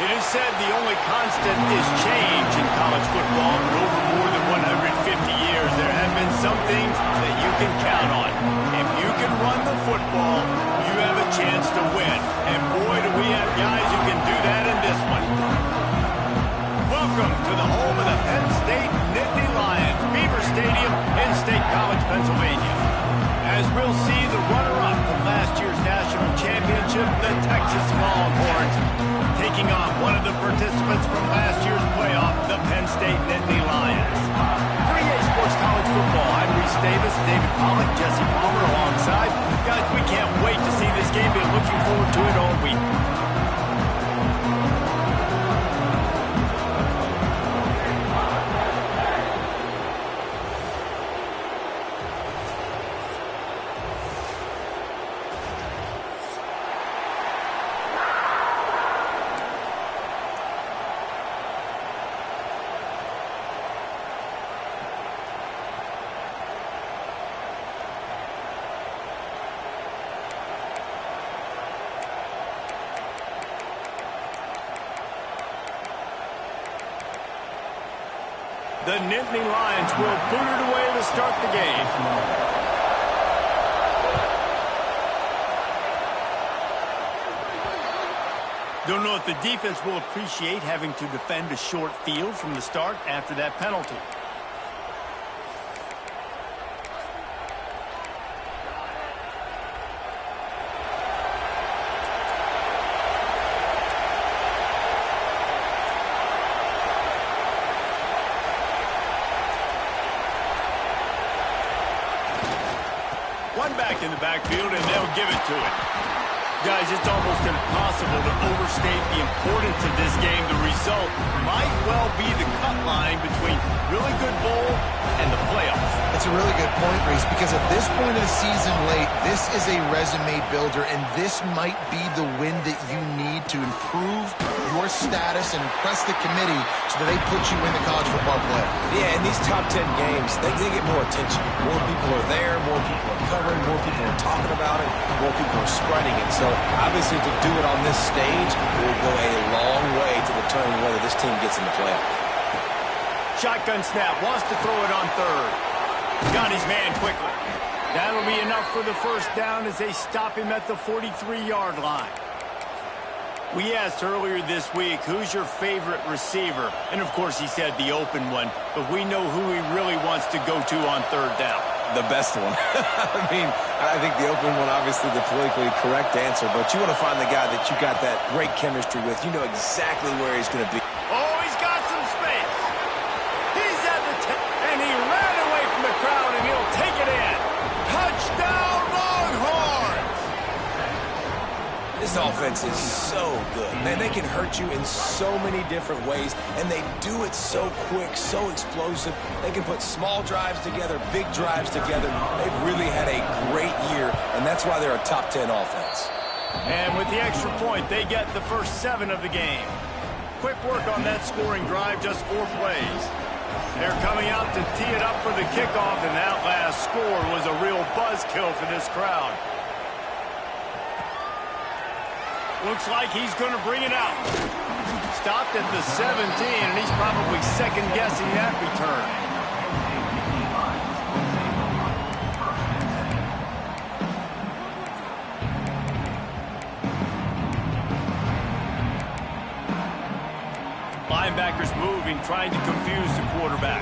It is said the only constant is change in college football, but over more than 150 years, there have been some things that you can count on. If you can run the football, you have a chance to win. And boy, do we have guys who can do that in this one. Welcome to the home of the Penn State Nittany Lions, Beaver Stadium in State College, Pennsylvania. As we'll see the runner-up from last year's national championship, the Texas Longhorns, taking on one of the participants from last year's playoff, the Penn State Nittany Lions. For EA Sports College Football, I'm Reese Davis, David Pollack, Jesse Palmer alongside. Guys, we can't wait to see this game. Been looking forward to it all week. The Nittany Lions will boot it away to start the game. Don't know if the defense will appreciate having to defend a short field from the start after that penalty. One back in the backfield, and they'll give it to it. Guys, it's almost impossible to overstate the importance of this game. The result might well be the cut line between really good bowl and the playoffs. That's a really good point, Reese, because at this point of the season late, this is a resume builder, and this might be the win that you need to improve your status and impress the committee so that they put you in the college football playoff. Yeah, in these top 10 games, they get more attention. More people are there, more people are covering, more people are talking about it, more people are spreading it. So obviously to do it on this stage will go a long way to determine whether this team gets in the playoff. Shotgun snap, wants to throw it on third. Got his man quickly. That'll be enough for the first down as they stop him at the 43-yard line. We asked earlier this week, who's your favorite receiver? And, of course, he said the open one, but we know who he really wants to go to on third down. The best one. I mean, I think the open one, obviously the politically correct answer, but you want to find the guy that you got that great chemistry with. You know exactly where he's going to be. Oh, he's got some space. He's at the 10, and he ran away from the crowd, and he'll take it in. Touchdown, Longhorns! This offense is so good. Man, they can hurt you in so many different ways, and they do it so quick, so explosive. They can put small drives together, big drives together. They've really had a great year, and that's why they're a top 10 offense. And with the extra point, they get the first 7 of the game. Quick work on that scoring drive, just 4 plays. They're coming out to tee it up for the kickoff, and that last score was a real buzzkill for this crowd. Looks like he's going to bring it out. Stopped at the 17, and he's probably second-guessing that return. Linebackers moving, trying to confuse the quarterback.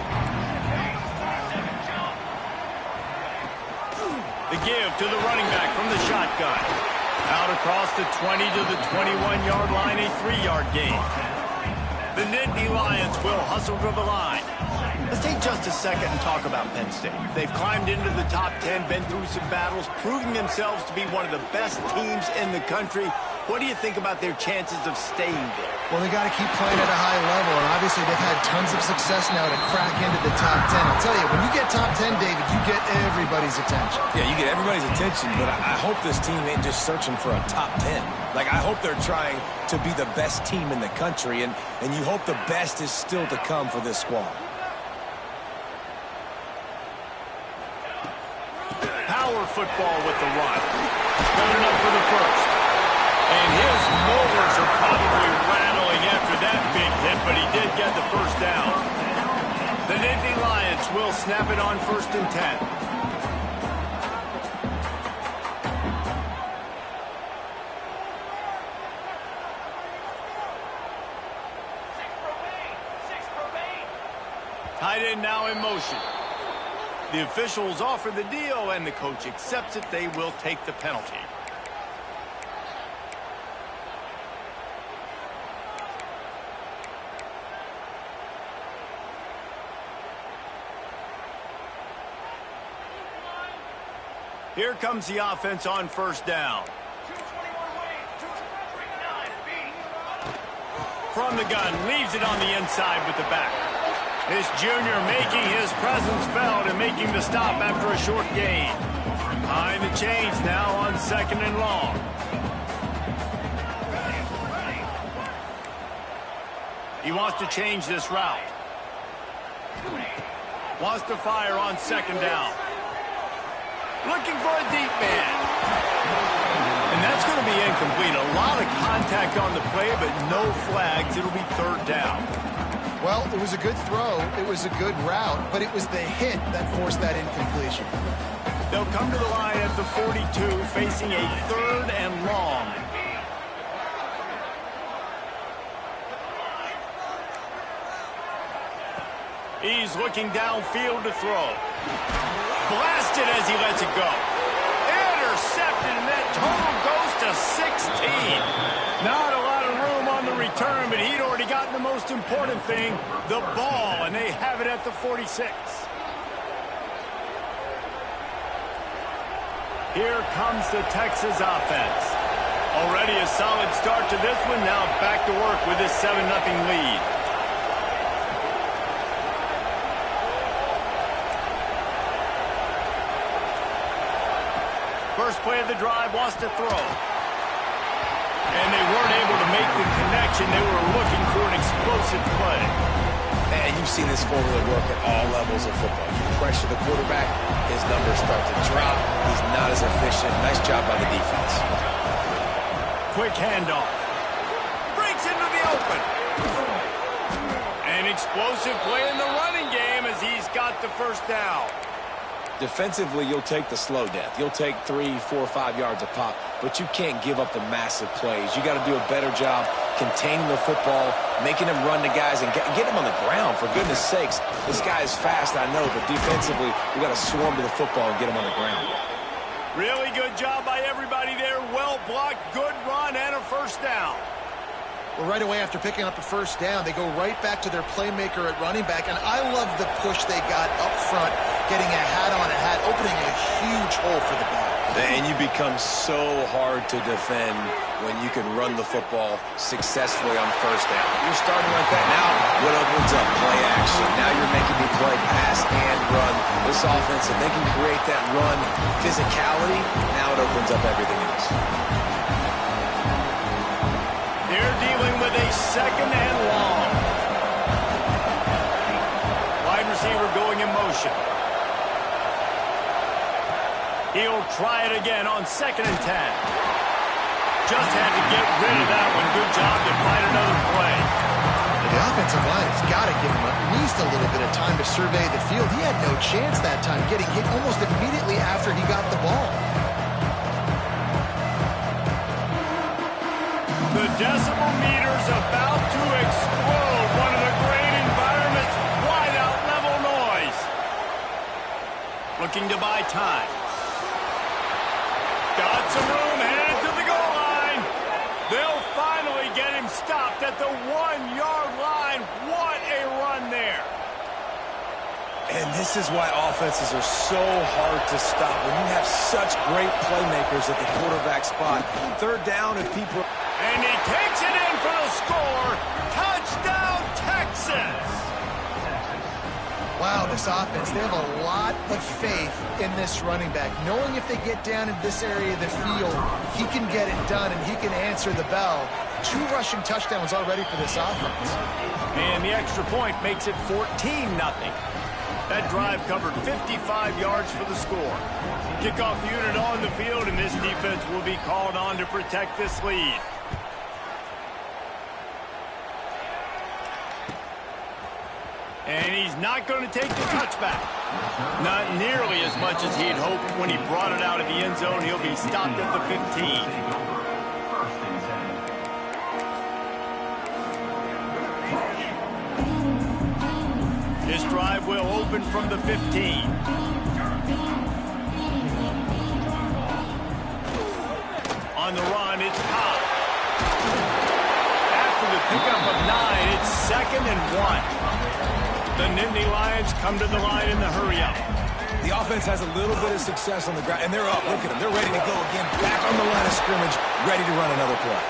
The give to the running back from the shotgun. Out across the 20 to the 21-yard line, a 3-yard gain. The Nittany Lions will hustle to the line. Let's take just a second and talk about Penn State. They've climbed into the top 10, been through some battles, proving themselves to be one of the best teams in the country. What do you think about their chances of staying there? Well, they got to keep playing at a high level, and obviously they've had tons of success now to crack into the top 10. I'll tell you, when you get top 10, David, you get everybody's attention. Yeah, you get everybody's attention, but I hope this team ain't just searching for a top 10. Like, I hope they're trying to be the best team in the country, and you hope the best is still to come for this squad. Power football with the run. Coming up for the first. And his molars are probably rattling after that big hit, but he did get the first down. The Nittany Lions will snap it on 1st and 10. Tight end now in motion. The officials offer the deal, and the coach accepts it. They will take the penalty. Here comes the offense on 1st down. From the gun, leaves it on the inside with the back. This junior making his presence felt and making the stop after a short gain. Behind the chains now on 2nd and long. He wants to change this route. Wants to fire on 2nd down. Looking for a deep man. And that's going to be incomplete. A lot of contact on the play, but no flags. It'll be 3rd down. Well, it was a good throw. It was a good route, but it was the hit that forced that incompletion. They'll come to the line at the 42, facing a 3rd and long. He's looking downfield to throw. Blasted as he lets it go. Intercepted, and that total goes to 16. Not a lot of room on the return, but he'd already gotten the most important thing, the ball, and they have it at the 46. Here comes the Texas offense. Already a solid start to this one. Now back to work with this 7-0 lead. First play of the drive, wants to throw. And they weren't able to make the connection. They were looking for an explosive play. And you've seen this formula work at all levels of football. You pressure the quarterback, his numbers start to drop. He's not as efficient. Nice job by the defense. Quick handoff. Breaks into the open. An explosive play in the running game as he's got the 1st down. Defensively, you'll take the slow death. You'll take 3, 4, 5 yards a pop, but you can't give up the massive plays. You got to do a better job containing the football, making him run to guys, and get him on the ground. For goodness sakes, this guy is fast, I know, but defensively, we got to swarm to the football and get him on the ground. Really good job by everybody there. Well blocked, good run, and a 1st down. Well, right away after picking up the 1st down, they go right back to their playmaker at running back, and I love the push they got up front, getting a hat on a hat, opening a huge hole for the ball. And you become so hard to defend when you can run the football successfully on 1st down. You're starting like that. Now, what opens up? Play action. Now you're making me play pass and run. This offense, if they can create that run physicality, now it opens up everything else. They're dealing with a 2nd and long. Wide receiver going in motion. He'll try it again on 2nd and 10. Just had to get rid of that one. Good job to find another play. The offensive line has got to give him at least a little bit of time to survey the field. He had no chance that time, getting hit almost immediately after he got the ball. The decimal meter's about to explode. One of the great environments, wide out level noise. Looking to buy time. got some room, headed to the goal line. They'll finally get him stopped at the 1-yard line. What a run there. And this is why offenses are so hard to stop. When you have such great playmakers at the quarterback spot. Third down if people... And he takes it in for the score. Touchdown, Texas. Wow, this offense, they have a lot of faith in this running back. Knowing if they get down in this area of the field, he can get it done and he can answer the bell. 2 rushing touchdowns already for this offense. And the extra point makes it 14-0. That drive covered 55 yards for the score. Kickoff unit on the field, and this defense will be called on to protect this lead. And he's not going to take the touchback. Not nearly as much as he'd hoped when he brought it out of the end zone. He'll be stopped at the 15. This drive will open from the 15. On the run, it's Cobb. After the pickup of 9, it's 2nd and 1. The Nittany Lions come to the line in the hurry-up. The offense has a little bit of success on the ground, and they're up. Look at them. They're ready to go again. Back on the line of scrimmage, ready to run another play.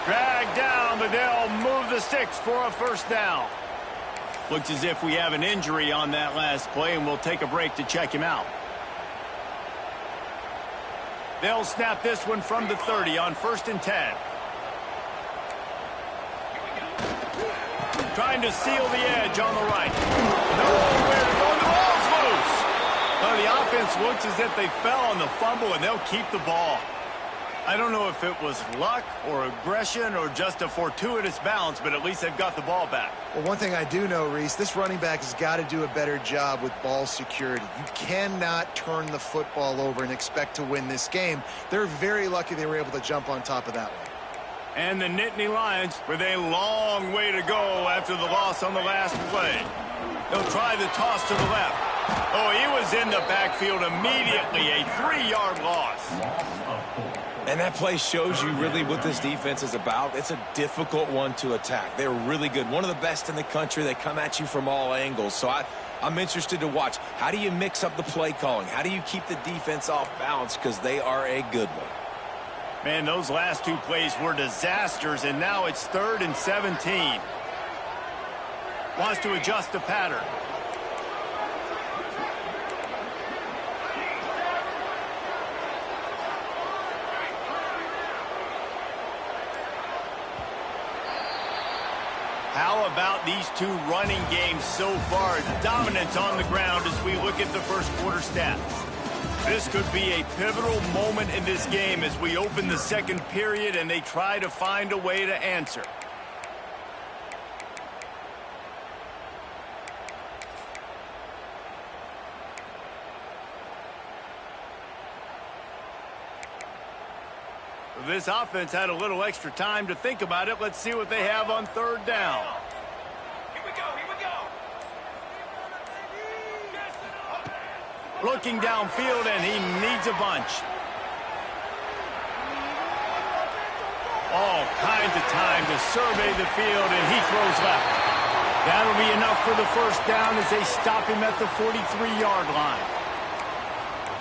Dragged down, but they'll move the sticks for a first down. Looks as if we have an injury on that last play, and we'll take a break to check him out. They'll snap this one from the 30 on 1st and 10. Trying to seal the edge on the right. Nowhere to go. The ball's loose. Well, the offense looks as if they fell on the fumble, and they'll keep the ball. I don't know if it was luck or aggression or just a fortuitous bounce, but at least they've got the ball back. Well, one thing I do know, Reese, this running back has got to do a better job with ball security. You cannot turn the football over and expect to win this game. They're very lucky they were able to jump on top of that one. And the Nittany Lions with a long way to go after the loss on the last play. They'll try the toss to the left. Oh, he was in the backfield immediately. A 3-yard loss. And that play shows you really what this defense is about. It's a difficult one to attack. They're really good. One of the best in the country. They come at you from all angles. So I'm interested to watch. How do you mix up the play calling? How do you keep the defense off balance? Because they are a good one. Man, those last 2 plays were disasters, and now it's 3rd and 17. Wants to adjust the pattern. How about these 2 running games so far? Dominance on the ground as we look at the first quarter stats. This could be a pivotal moment in this game as we open the second period and they try to find a way to answer. This offense had a little extra time to think about it. Let's see what they have on 3rd down. Looking downfield, and he needs a bunch. All kinds of time to survey the field, and he throws left. That'll be enough for the first down as they stop him at the 43-yard line.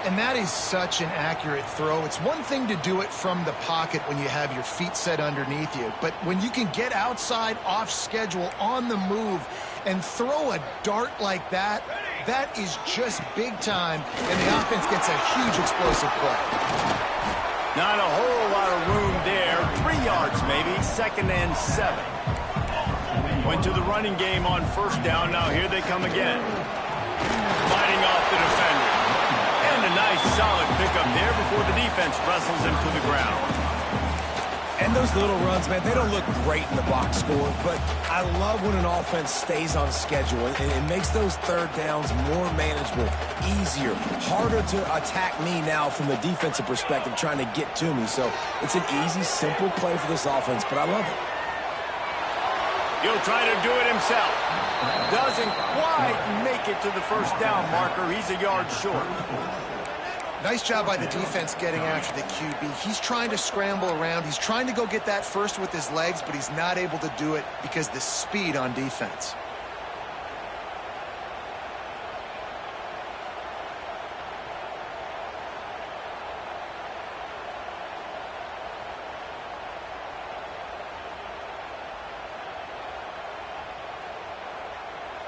And that is such an accurate throw. It's one thing to do it from the pocket when you have your feet set underneath you, but when you can get outside, off schedule, on the move, and throw a dart like that, that is just big time, and the offense gets a huge explosive play. Not a whole lot of room there. 3 yards maybe, 2nd and 7. Went to the running game on 1st down. Now here they come again. Fighting off the defender. And a nice solid pickup there before the defense wrestles him to the ground. And those little runs, man, they don't look great in the box score, but I love when an offense stays on schedule. It makes those 3rd downs more manageable, easier, harder to attack me now from the defensive perspective trying to get to me. So it's an easy, simple play for this offense, but I love it. He'll try to do it himself. Doesn't quite make it to the first down marker. He's a yard short. Nice job by the defense getting after the QB. He's trying to scramble around. He's trying to go get that first with his legs, but he's not able to do it because of the speed on defense.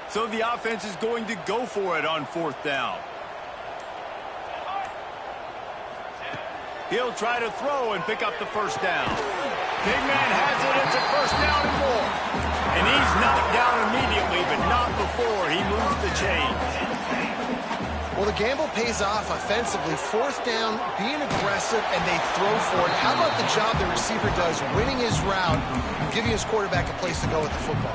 So the offense is going to go for it on 4th down. He'll try to throw and pick up the first down. Big man has it. It's a first down and more. And he's knocked down immediately, but not before he moves the chains. Well, the gamble pays off offensively. 4th down, being aggressive, and they throw for it. How about the job the receiver does, winning his route, giving his quarterback a place to go with the football?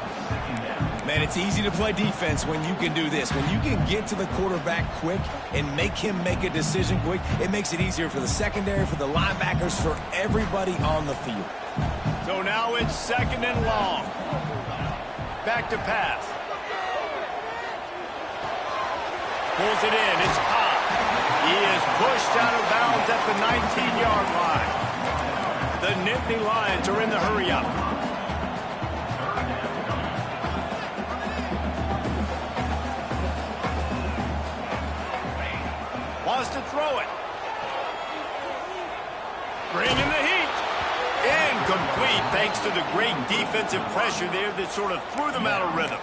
Man, it's easy to play defense when you can do this. When you can get to the quarterback quick and make him make a decision quick, it makes it easier for the secondary, for the linebackers, for everybody on the field. So now it's 2nd and long. Back to pass. Pulls it in. It's caught. He is pushed out of bounds at the 19-yard line. The Nittany Lions are in the hurry-up. Wants to throw it. Bringing the heat. Incomplete thanks to the great defensive pressure there that sort of threw them out of rhythm.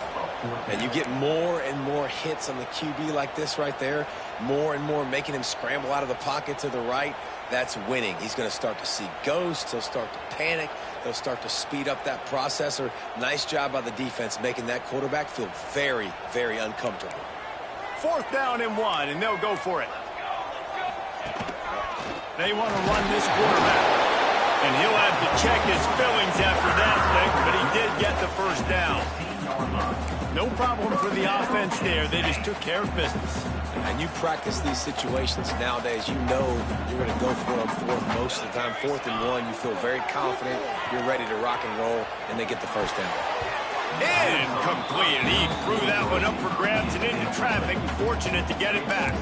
And you get more and more hits on the QB like this right there. More and more making him scramble out of the pocket to the right. That's winning. He's going to start to see ghosts. He'll start to panic. He'll start to speed up that processor. Nice job by the defense making that quarterback feel very, very uncomfortable. 4th down and 1, and they'll go for it. They want to run this quarterback. And he'll have to check his fillings after that lick, but he did get the first down. No problem for the offense there. They just took care of business. And you practice these situations nowadays, you know you're going to go for it on 4th most of the time. 4th and 1, you feel very confident, you're ready to rock and roll, and they get the first down. Incomplete. He threw that one up for grabs and into traffic. Fortunate to get it back.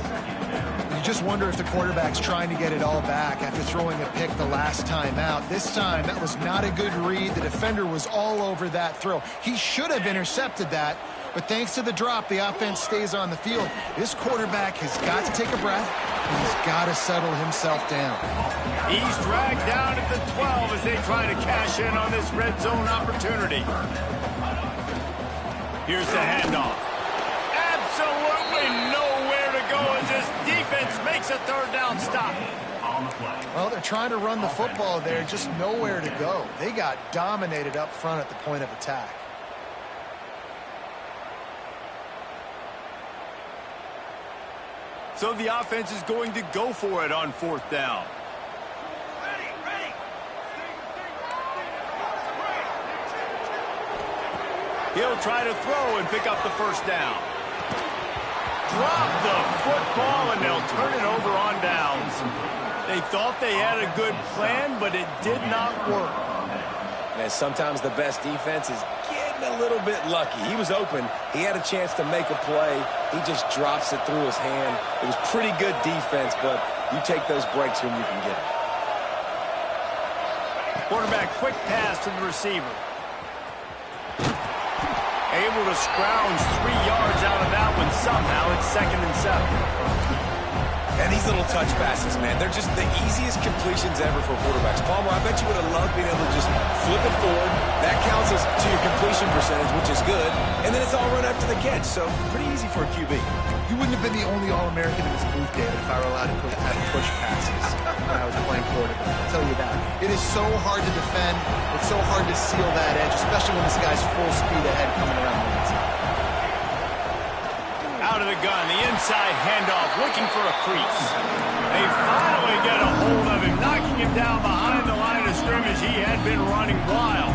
You just wonder if the quarterback's trying to get it all back after throwing a pick the last time out. This time, that was not a good read. The defender was all over that throw. He should have intercepted that, but thanks to the drop, the offense stays on the field. This quarterback has got to take a breath, and he's got to settle himself down. He's dragged down at the 12 as they try to cash in on this red zone opportunity. Here's the handoff. Absolutely nowhere to go as this defense makes a 3rd down stop. Well, they're trying to run the football there, just nowhere to go. They got dominated up front at the point of attack. So the offense is going to go for it on 4th down. He'll try to throw and pick up the first down. Drop the football, and they'll turn it over on downs. They thought they had a good plan, but it did not work. And sometimes the best defense is getting a little bit lucky. He was open. He had a chance to make a play. He just drops it through his hand. It was pretty good defense, but you take those breaks when you can get it. Quarterback quick pass to the receiver. Able to scrounge 3 yards out of that one somehow. It's 2nd and 7. And these little touch passes, man, they're just the easiest completions ever for quarterbacks. Palmer, I bet you would have loved being able to just flip it forward. That counts as to your completion percentage, which is good. And then it's all run after the catch, so pretty easy for a QB. You wouldn't have been the only All-American in this booth, David, if I were allowed to have push passes when I was playing quarterback. I'll tell you that. It is so hard to defend. It's so hard to seal that edge, especially when this guy's full speed ahead coming around the inside. Out of the gun, the inside handoff, looking for a crease. They finally get a hold of him, knocking him down behind the line of scrimmage. He had been running wild.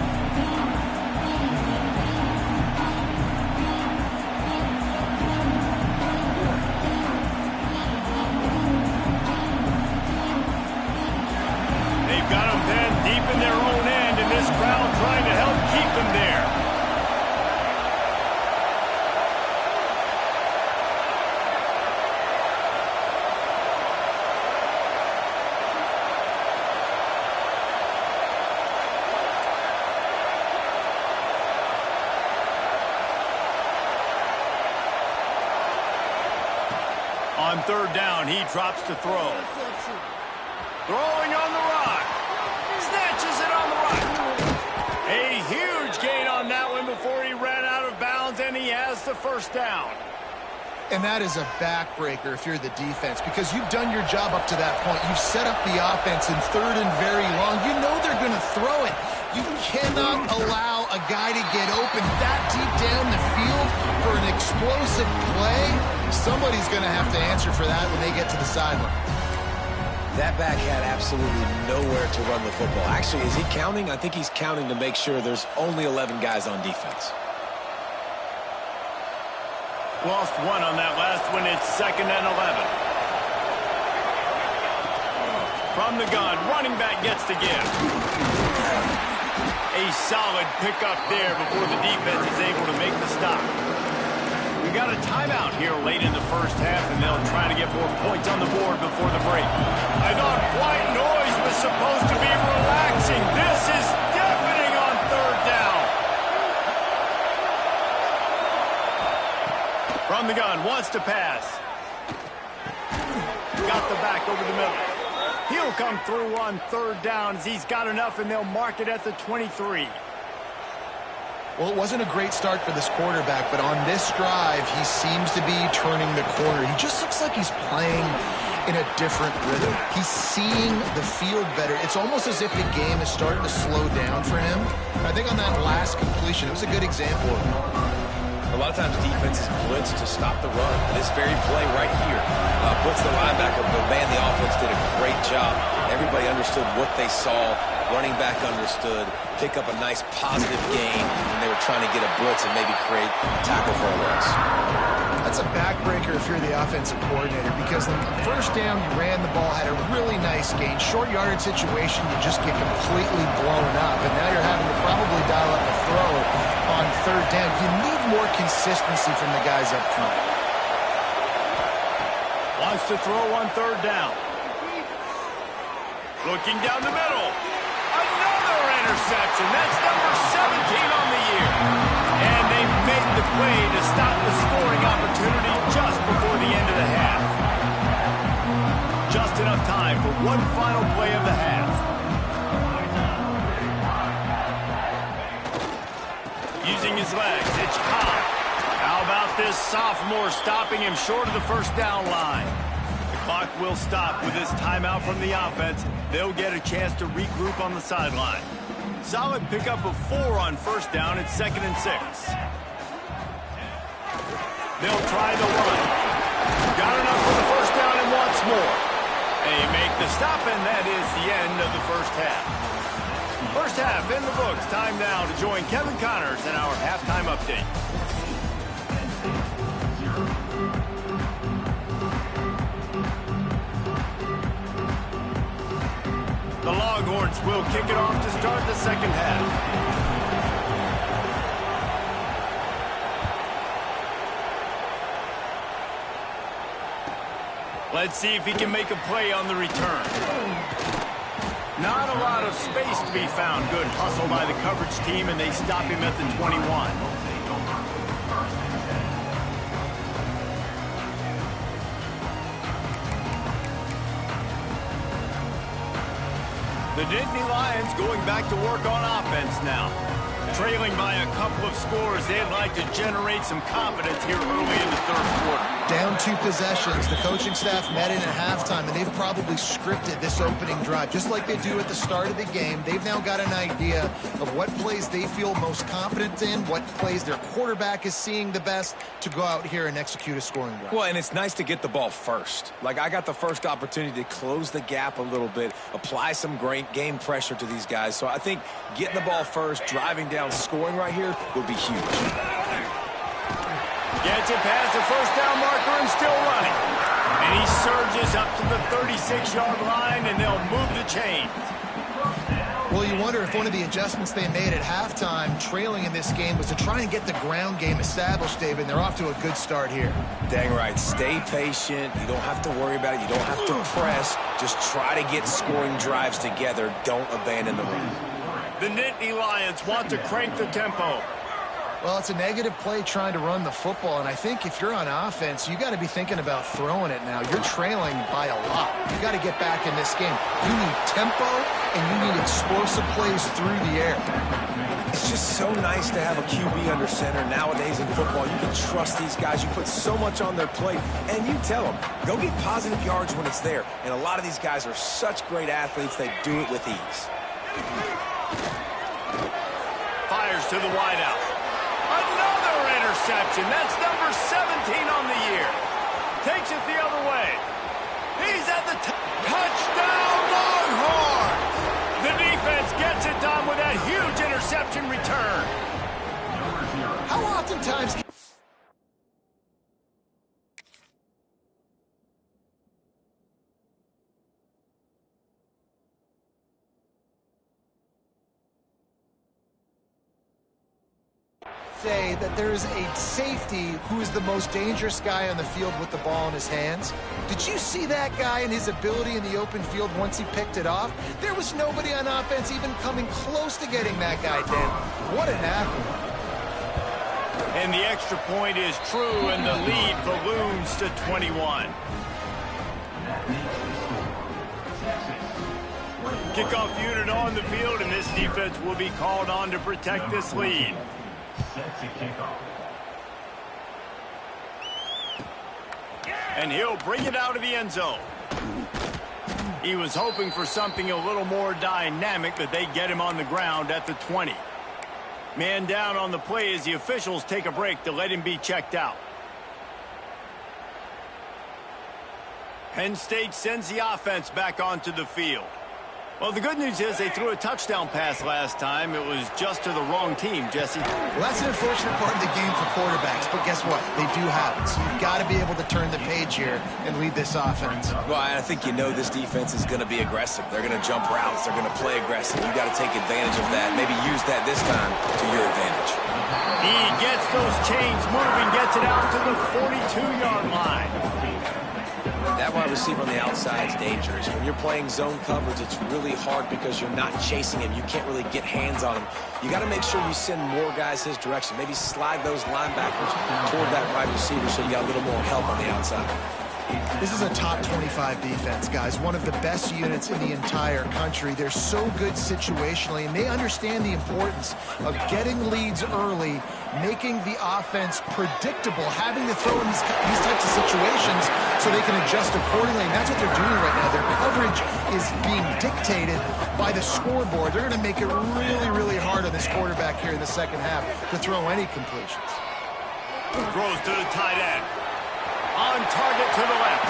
They've got him pinned deep in their own end, and this crowd trying to help keep him there. third down, he drops to throw. Throwing on the run. Snatches it on the run. A huge gain on that one before he ran out of bounds, and he has the first down. And that is a backbreaker if you're the defense, because you've done your job up to that point. You've set up the offense in third and very long. You know they're going to throw it. You cannot allow a guy to get open that deep down the field for an explosive play. Somebody's going to have to answer for that when they get to the sideline. That back had absolutely nowhere to run the football. Actually, is he counting? I think he's counting to make sure there's only 11 guys on defense. Lost one on that last one. It's 2nd and 11. From the gun, running back gets to give. A solid pickup there before the defense is able to make the stop. We got a timeout here late in the first half, and they'll try to get more points on the board before the break. I thought white noise was supposed to be relaxing. This is deafening on third down. From the gun, wants to pass. Got the back over the middle. He'll come through on third down as he's got enough, and they'll mark it at the 23. Well, it wasn't a great start for this quarterback, but on this drive, he seems to be turning the corner. He just looks like he's playing in a different rhythm. He's seeing the field better. It's almost as if the game is starting to slow down for him. I think on that last completion, it was a good example of it. A lot of times defenses blitz to stop the run. This very play right here puts the linebacker, but man, the offense did a great job. Everybody understood what they saw. Running back understood. Pick up a nice positive gain when they were trying to get a blitz and maybe create a tackle for a loss. That's a backbreaker if you're the offensive coordinator, because the first down you ran the ball, had a really nice gain. Short yardage situation, you just get completely blown up, and now you're having to probably dial up a throw on third down. You need more consistency from the guys up front. Wants to throw on third down. Looking down the middle. Another interception. That's number 17 on the year. And they made the play to stop the scoring opportunity just before the end of the half. Just enough time for one final play of the half. Using his legs, it's Cobb. How about this sophomore stopping him short of the first down line? The clock will stop with this timeout from the offense. They'll get a chance to regroup on the sideline. Solid pickup of 4 on first down. It's 2nd and 6. They'll try the run. Got enough for the first down and wants more. They make the stop, and that is the end of the first half. First half in the books. Time now to join Kevin Connors in our halftime update. The Longhorns will kick it off to start the second half. Let's see if he can make a play on the return. Not a lot of space to be found. Good hustle by the coverage team, and they stop him at the 21. The Nittany Lions going back to work on offense now. Trailing by a couple of scores, they'd like to generate some confidence here early in the third quarter. Down 2 possessions. The coaching staff met in at halftime, and they've probably scripted this opening drive, just like they do at the start of the game. They've now got an idea of what plays they feel most confident in, what plays their quarterback is seeing the best, to go out here and execute a scoring drive. Well, and it's nice to get the ball first. Like, I got the first opportunity to close the gap a little bit, apply some great game pressure to these guys. So I think getting the ball first, driving down, scoring right here would be huge. Gets it past the first down marker and still running. And he surges up to the 36-yard line, and they'll move the chains. Well, you wonder if one of the adjustments they made at halftime, trailing in this game, was to try and get the ground game established, David, and they're off to a good start here. Dang right. Stay patient. You don't have to worry about it. You don't have to press. Just try to get scoring drives together. Don't abandon the run. The Nittany Lions want to crank the tempo. Well, it's a negative play trying to run the football, and I think if you're on offense, you got to be thinking about throwing it now. You're trailing by a lot. You got to get back in this game. You need tempo, and you need explosive plays through the air. It's just so nice to have a QB under center. Nowadays in football, you can trust these guys. You put so much on their plate, and you tell them, go get positive yards when it's there. And a lot of these guys are such great athletes, they do it with ease. Fires to the wideout. Another interception. That's number 17 on the year. Takes it the other way. He's at the touchdown, Longhorns! The defense gets it done with that huge interception return. How oftentimes... say that there is a safety who is the most dangerous guy on the field with the ball in his hands. Did you see that guy and his ability in the open field once he picked it off? There was nobody on offense even coming close to getting that guy down. What an athlete. And the extra point is true, and the lead balloons to 21. Kickoff unit on the field, and this defense will be called on to protect this lead. And he'll bring it out of the end zone. He was hoping for something a little more dynamic, but they get him on the ground at the 20. Man down on the play as the officials take a break to let him be checked out. Penn State sends the offense back onto the field. Well, the good news is they threw a touchdown pass last time. It was just to the wrong team, Jesse. Well, that's an unfortunate part of the game for quarterbacks, but guess what? They do have it. So you've got to be able to turn the page here and lead this offense. Well, I think you know this defense is going to be aggressive. They're going to jump routes. They're going to play aggressive. You've got to take advantage of that. Maybe use that this time to your advantage. He gets those chains moving, gets it out to the 42-yard line. That wide receiver on the outside is dangerous. When you're playing zone coverage, it's really hard because you're not chasing him. You can't really get hands on him. You got to make sure you send more guys his direction. Maybe slide those linebackers toward that wide receiver so you got a little more help on the outside. This is a top 25 defense, guys. One of the best units in the entire country. They're so good situationally, and they understand the importance of getting leads early, making the offense predictable, having to throw in these types of situations so they can adjust accordingly. And that's what they're doing right now. Their coverage is being dictated by the scoreboard. They're going to make it really, really hard on this quarterback here in the second half to throw any completions. Throws to the tight end. On target to the left.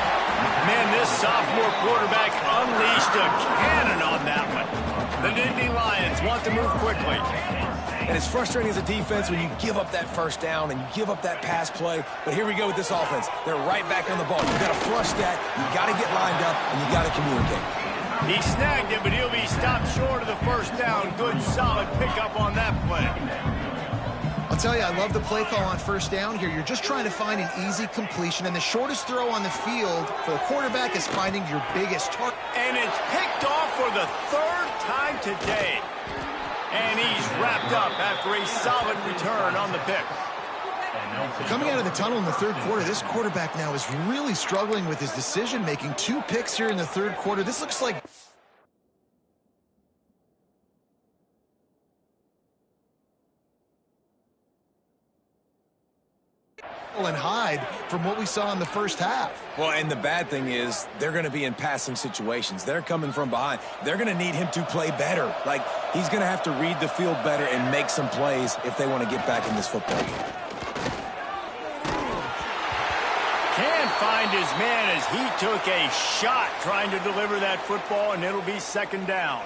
Man, this sophomore quarterback unleashed a cannon on that one. The Nittany Lions want to move quickly. And it's frustrating as a defense when you give up that first down and you give up that pass play. But here we go with this offense. They're right back on the ball. You've got to flush that. You've got to get lined up, and you've got to communicate. He snagged it, but he'll be stopped short of the first down. Good, solid pickup on that play. I'll tell you, I love the play call on first down here. You're just trying to find an easy completion, and the shortest throw on the field for the quarterback is finding your biggest target. And it's picked off for the third time today. And he's wrapped up after a solid return on the pick. Coming out of the tunnel in the third quarter, this quarterback now is really struggling with his decision-making. 2 picks here in the third quarter. This looks like... and hide from what we saw in the first half. Well, and the bad thing is they're going to be in passing situations. They're coming from behind. They're going to need him to play better. Like, he's going to have to read the field better and make some plays if they want to get back in this football game. Can't find his man as he took a shot trying to deliver that football, and it'll be second down.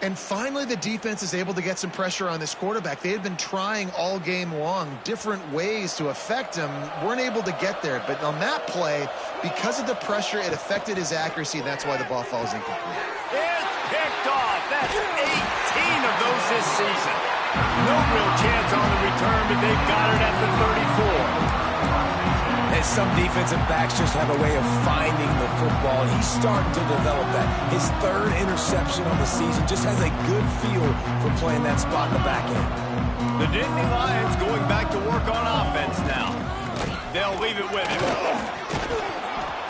And finally, the defense is able to get some pressure on this quarterback. They had been trying all game long different ways to affect him. Weren't able to get there. But on that play, because of the pressure, it affected his accuracy, and that's why the ball falls incomplete. It's picked off. That's 18 of those this season. No real chance on the return, but they've got it at the 34. As some defensive backs just have a way of finding the football. He's starting to develop that. His third interception on the season just has a good feel for playing that spot in the back end. The Nittany Lions going back to work on offense now. They'll leave it with him.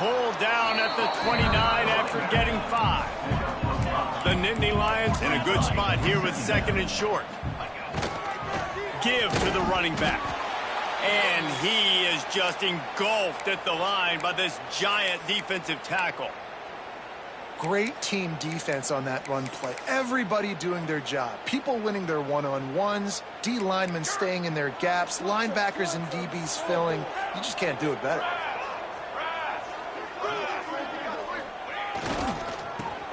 Pulled down at the 29 after getting 5. The Nittany Lions in a good spot here with 2nd and short. Give to the running back. And he is just engulfed at the line by this giant defensive tackle. Great team defense on that run play. Everybody doing their job. People winning their one-on-ones, D linemen staying in their gaps, linebackers and DBs filling. You just can't do it better.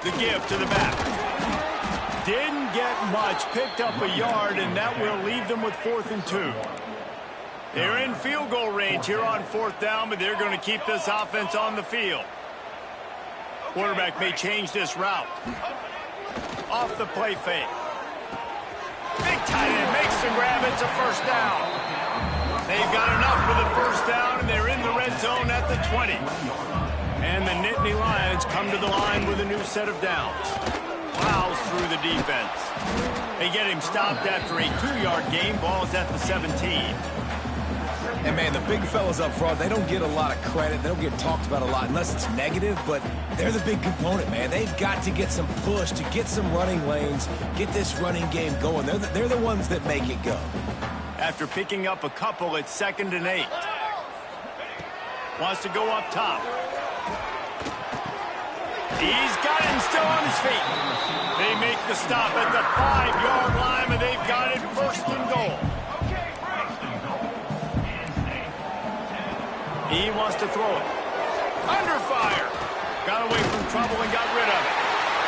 The give to the back. Didn't get much, picked up a yard, and that will leave them with 4th and 2. They're in field goal range here on 4th down, but they're going to keep this offense on the field. Quarterback may change this route. Off the play fake. Big tight end makes the grab. It's a 1st down. They've got enough for the 1st down, and they're in the red zone at the 20. And the Nittany Lions come to the line with a new set of downs. Plows through the defense. They get him stopped after a 2-yard gain. Ball's at the 17. And, man, the big fellas up front, they don't get a lot of credit. They don't get talked about a lot unless it's negative, but they're the big component, man. They've got to get some push, to get some running lanes, get this running game going. They're the ones that make it go. After picking up a couple, it's 2nd and 8. Wants to go up top. He's got him still on his feet. They make the stop at the 5-yard line, and they've got it 1st and goal. He wants to throw it. Under fire. Got away from trouble and got rid of it.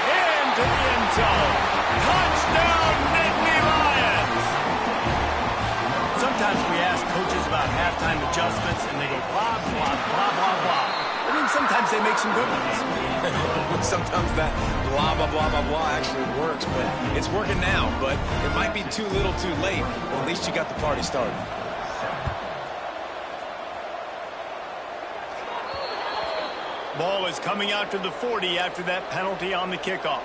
Into the end zone. Touchdown, Nittany Lions. Sometimes we ask coaches about halftime adjustments, and they go blah, blah, blah, blah, blah. I mean, sometimes they make some good ones. Sometimes that blah, blah, blah, blah, blah actually works, but it's working now. But it might be too little too late. Well, at least you got the party started. Ball is coming out to the 40 after that penalty on the kickoff.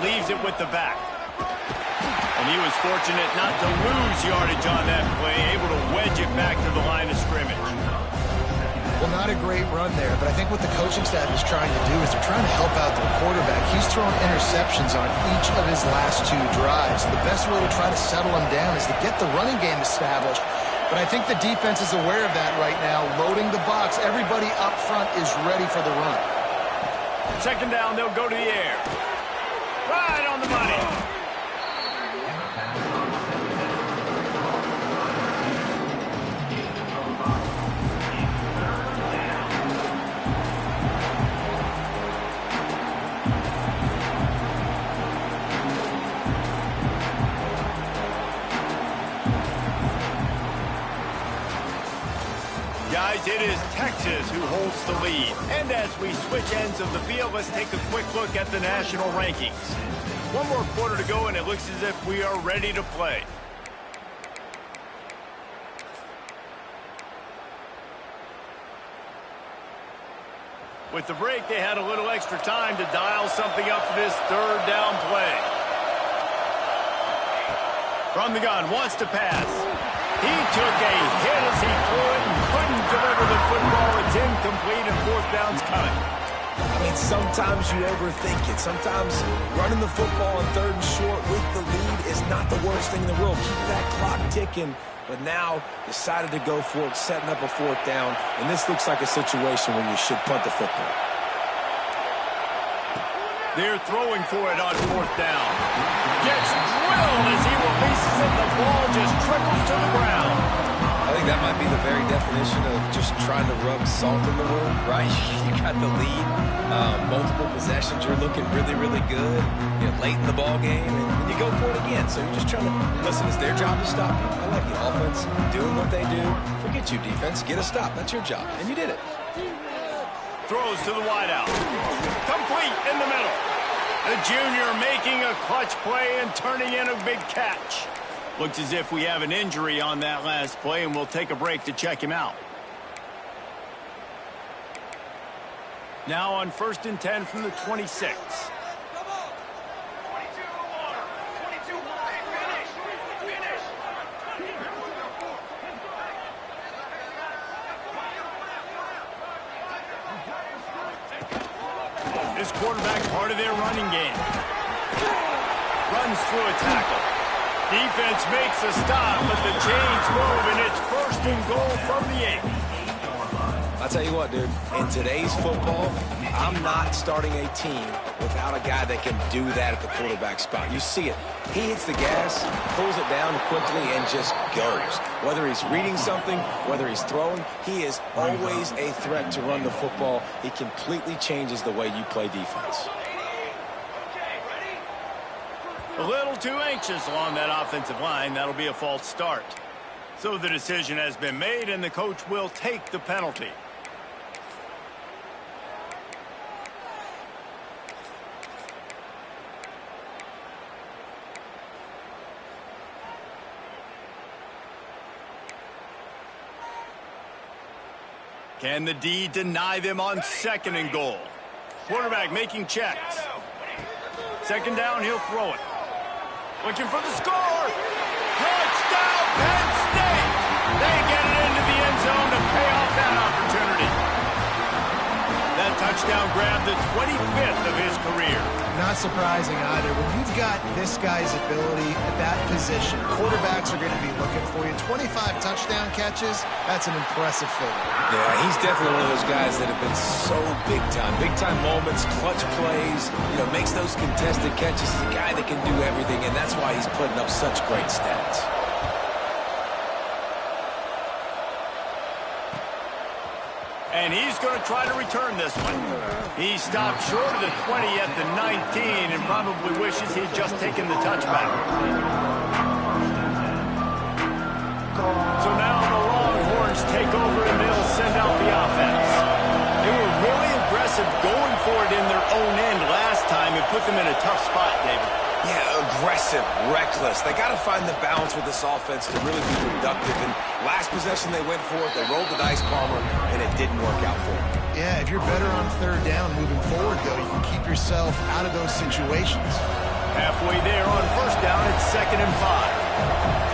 Leaves it with the back. And he was fortunate not to lose yardage on that play, able to wedge it back to the line of scrimmage. Well, not a great run there, but I think what the coaching staff is trying to do is they're trying to help out their quarterback. He's thrown interceptions on each of his last 2 drives. The best way to try to settle him down is to get the running game established. But I think the defense is aware of that right now, loading the box. Everybody up front is ready for the run. 2nd down, they'll go to the air. Right on the money. Guys, it is Texas who holds the lead. And as we switch ends of the field, let's take a quick look at the national rankings. 1 more quarter to go, and it looks as if we are ready to play. With the break, they had a little extra time to dial something up for this 3rd down play. From the gun, wants to pass. He took a hit as he threw it and couldn't deliver the football. It's incomplete, and 4th down's coming. I mean, sometimes you overthink it. Sometimes running the football on 3rd and short with the lead is not the worst thing in the world. Keep that clock ticking. But now decided to go for it, setting up a 4th down. And this looks like a situation where you should punt the football. They're throwing for it on 4th down. Gets drilled as he releases it. The ball just trickles to the ground. I think that might be the very definition of just trying to rub salt in the wound, right? You got the lead, multiple possessions, you're looking really, really good, late in the ball game, and you go for it again. So you're just trying to, listen, it's their job to stop you. I like the offense doing what they do. Forget you, defense. Get a stop. That's your job, and you did it. throws to the wideout. Complete in the middle. The junior making a clutch play and turning in a big catch. Looks as if we have an injury on that last play, and we'll take a break to check him out. Now on 1st and 10 from the 26. This quarterback part of their running game. Runs through a tackle. Defense makes a stop, but the chains move, and it's 1st and goal from the 8. I'll tell you what, dude. In today's football, I'm not starting a team without a guy that can do that at the quarterback spot. You see it. He hits the gas, pulls it down quickly, and just goes. Whether he's reading something, whether he's throwing, he is always a threat to run the football. He completely changes the way you play defense. A little too anxious along that offensive line. That'll be a false start. So the decision has been made, and the coach will take the penalty. Can the D deny them on 2nd and goal? Quarterback making checks. 2nd down, he'll throw it. Looking for the score. Touchdown, Penn State. They get it into the end zone to pay off that opportunity. That touchdown grabbed the 25th of his career. Not surprising either. When you've got this guy's ability at that position, quarterbacks are going to be looking for you. 25 touchdown catches, that's an impressive figure. Yeah, he's definitely one of those guys that have been so big time. Big time moments, clutch plays, makes those contested catches. He's a guy that can do everything, and that's why he's putting up such great stats. And he's going to try to return this one. He stopped short of the 20 at the 19 and probably wishes he'd just taken the touchback. So now the Longhorns take over and they'll send out the offense. They were really aggressive going for it in their own end last time and put them in a tough spot, David. Yeah, aggressive, reckless. They got to find the balance with this offense to really be productive. And last possession they went for it, they rolled the dice, Palmer, and it didn't work out for them. Yeah, if you're better on 3rd down moving forward, though, you can keep yourself out of those situations. Halfway there on 1st down, it's 2nd and 5.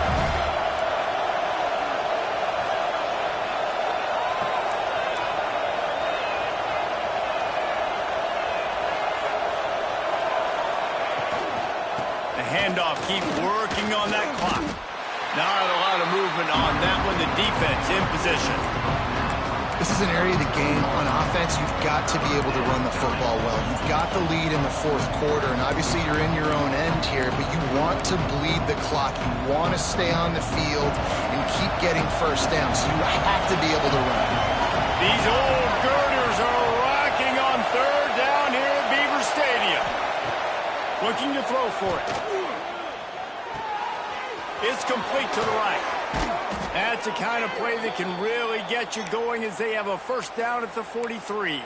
Handoff, keep working on that clock. Not a lot of movement on that one. The defense in position. This is an area of the game on offense you've got to be able to run the football well. You've got the lead in the 4th quarter, and obviously you're in your own end here, but you want to bleed the clock. You want to stay on the field and keep getting 1st down, so you have to be able to run. These old girders are rocking on 3rd down here at Beaver Stadium. Looking to throw for it. It's complete to the right. That's the kind of play that can really get you going as they have a 1st down at the 43.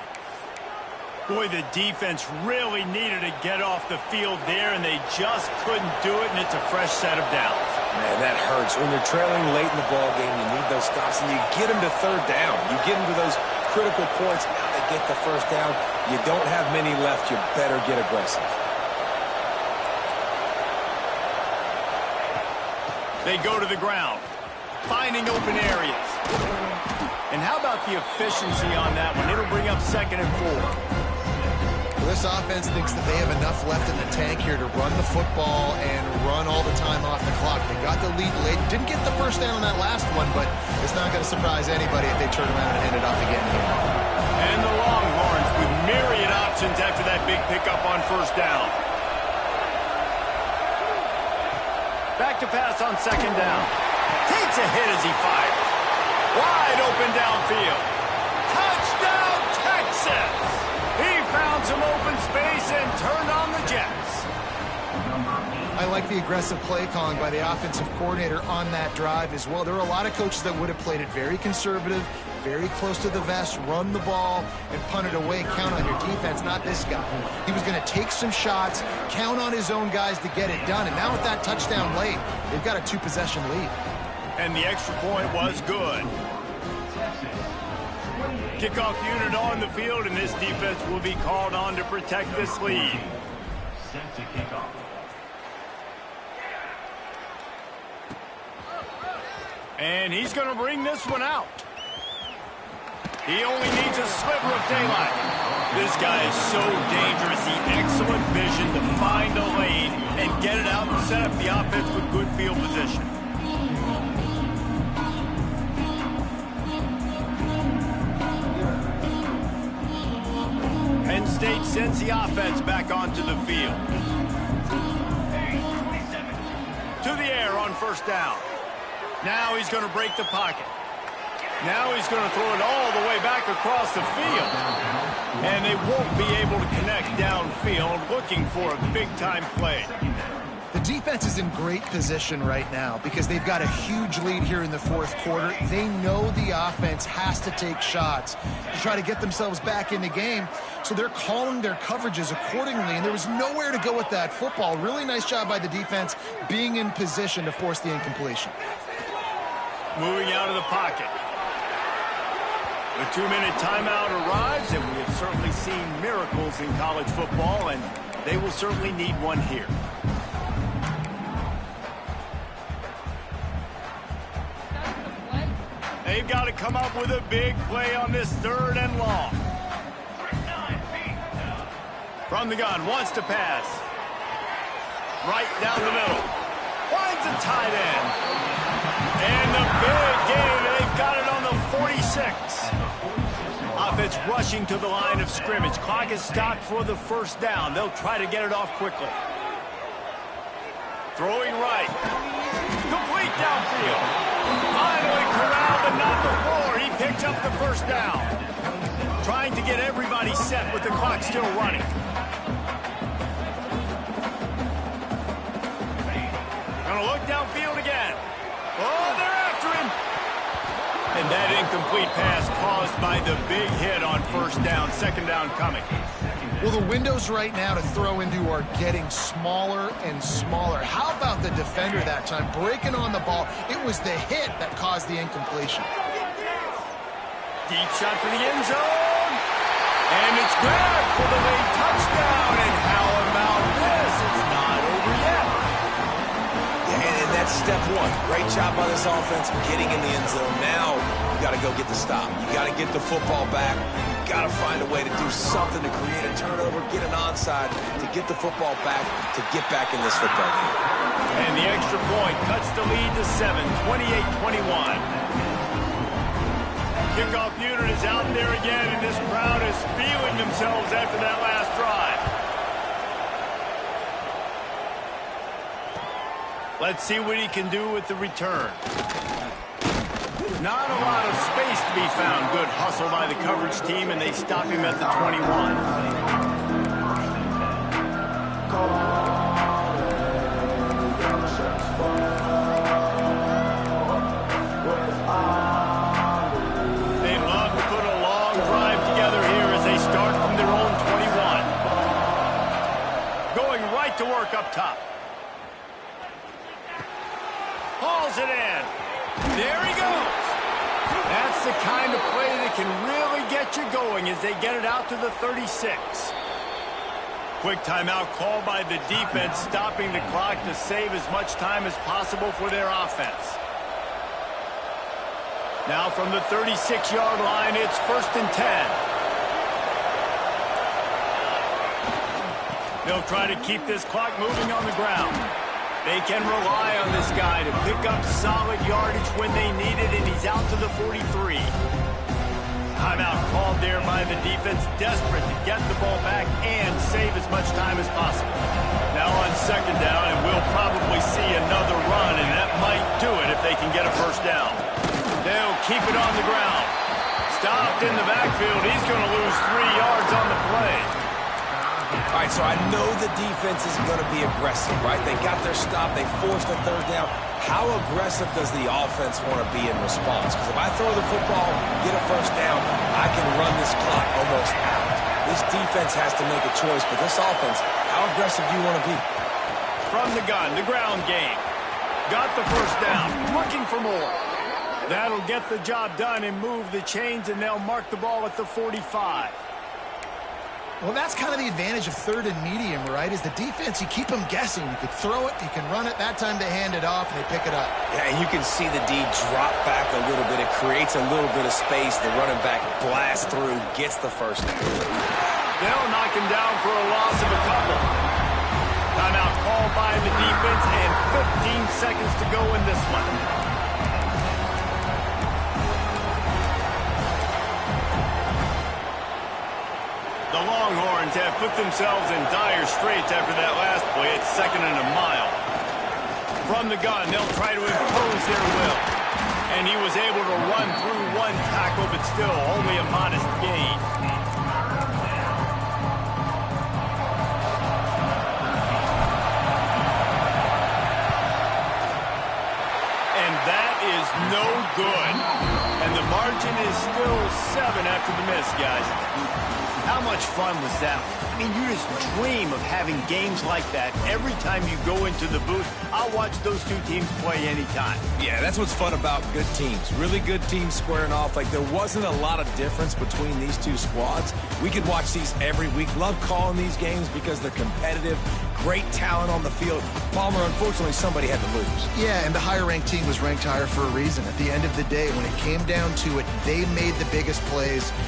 Boy, the defense really needed to get off the field there, and they just couldn't do it, and it's a fresh set of downs. Man, that hurts. When you're trailing late in the ball game, you need those stops, and you get them to 3rd down. You get them to those critical points. Now they get the 1st down. You don't have many left. You better get aggressive. They go to the ground, finding open areas. And how about the efficiency on that one? It'll bring up 2nd and 4. Well, this offense thinks that they have enough left in the tank here to run the football and run all the time off the clock. They got the lead late. Didn't get the 1st down on that last one, but it's not going to surprise anybody if they turn around and hand it off again here. And the Longhorns with myriad options after that big pickup on 1st down. Back to pass on 2nd down. Takes a hit as he fires. Wide open downfield. Touchdown, Texas! He found some open space and turned on the Jets. I like the aggressive play calling by the offensive coordinator on that drive as well. There were a lot of coaches that would have played it very conservative, very close to the vest, run the ball, and punt it away. Count on your defense, not this guy. He was going to take some shots, count on his own guys to get it done. And now with that touchdown late, they've got a 2-possession lead. And the extra point was good. Kickoff unit on the field, and this defense will be called on to protect this lead. Set to kick off. And he's going to bring this one out. He only needs a sliver of daylight. This guy is so dangerous. He excellent vision to find a lane and get it out and set up the offense with good field position. Penn State sends the offense back onto the field. To the air on first down. Now he's going to break the pocket. Now he's going to throw it all the way back across the field. And they won't be able to connect downfield, looking for a big-time play. The defense is in great position right now because they've got a huge lead here in the fourth quarter. They know the offense has to take shots to try to get themselves back in the game. So they're calling their coverages accordingly, and there was nowhere to go with that football. Really nice job by the defense being in position to force the incompletion. Moving out of the pocket. The 2-minute timeout arrives, and we have certainly seen miracles in college football, and they will certainly need one here. They've got to come up with a big play on this 3rd and long. From the gun, wants to pass. Right down the middle. Finds a tight end. And the big game, they've got it on the 46. Offense rushing to the line of scrimmage. Clock is stopped for the first down. They'll try to get it off quickly. Throwing right. Complete downfield. Finally corralled but not before. He picked up the first down. Trying to get everybody set with the clock still running. Gonna look downfield again. Oh, they're after him. And that incomplete pass caused by the big hit on first down. Second down coming. Well, the windows right now to throw into are getting smaller and smaller. How about the defender that time breaking on the ball? It was the hit that caused the incompletion. Deep shot for the end zone. And it's grabbed for the late touchdown. And how about this? It's not over yet. Yeah, and that's step one. Great job by this offense getting in the end zone. Now you got to go get the stop. You got to get the football back. Got to find a way to do something to create a turnover, get an onside, to get the football back, to get back in this football game. And the extra point cuts the lead to 7, 28-21. Kickoff unit is out there again, and this crowd is feeling themselves after that last drive. Let's see what he can do with the return. Not a lot of space to be found. Good hustle by the coverage team, and they stop him at the 21. They love to put a long drive together here as they start from their own 21. Going right to work up top. Hauls it in. There he goes. That's the kind of play that can really get you going as they get it out to the 36. Quick timeout called by the defense, stopping the clock to save as much time as possible for their offense. Now from the 36-yard line, it's 1st and 10. They'll try to keep this clock moving on the ground. They can rely on this guy to pick up solid yardage when they need it, and he's out to the 43. Timeout called there by the defense, desperate to get the ball back and save as much time as possible. Now on second down, and we'll probably see another run, and that might do it if they can get a first down. They'll keep it on the ground. Stopped in the backfield. He's going to lose 3 yards on the play. All right, right, so I know the defense is going to be aggressive, right? They got their stop. They forced a third down. How aggressive does the offense want to be in response? Because if I throw the football, get a first down, I can run this clock almost out. This defense has to make a choice, but this offense, how aggressive do you want to be? From the gun, the ground game. Got the first down, looking for more. That'll get the job done and move the chains, and they'll mark the ball at the 45. Well, that's kind of the advantage of third and medium, right? Is the defense, you keep them guessing. You could throw it, you can run it. That time they hand it off, and they pick it up. Yeah, and you can see the D drop back a little bit. It creates a little bit of space. The running back blasts through, gets the first down. They'll knock him down for a loss of a couple. Timeout called by the defense, and 15 seconds to go in this one. The Longhorns have put themselves in dire straits after that last play at 2nd and a mile. From the gun, they'll try to impose their will. And he was able to run through one tackle, but still only a modest gain. And that is no good. And the margin is still 7 after the miss, guys. How much fun was that? I mean, you just dream of having games like that every time you go into the booth. I'll watch those two teams play anytime. Yeah, that's what's fun about good teams. Really good teams squaring off. Like, there wasn't a lot of difference between these two squads. We could watch these every week. Love calling these games because they're competitive. Great talent on the field. Palmer, unfortunately, somebody had to lose. Yeah, and the higher-ranked team was ranked higher for a reason. At the end of the day, when it came down to it, they made the biggest plays.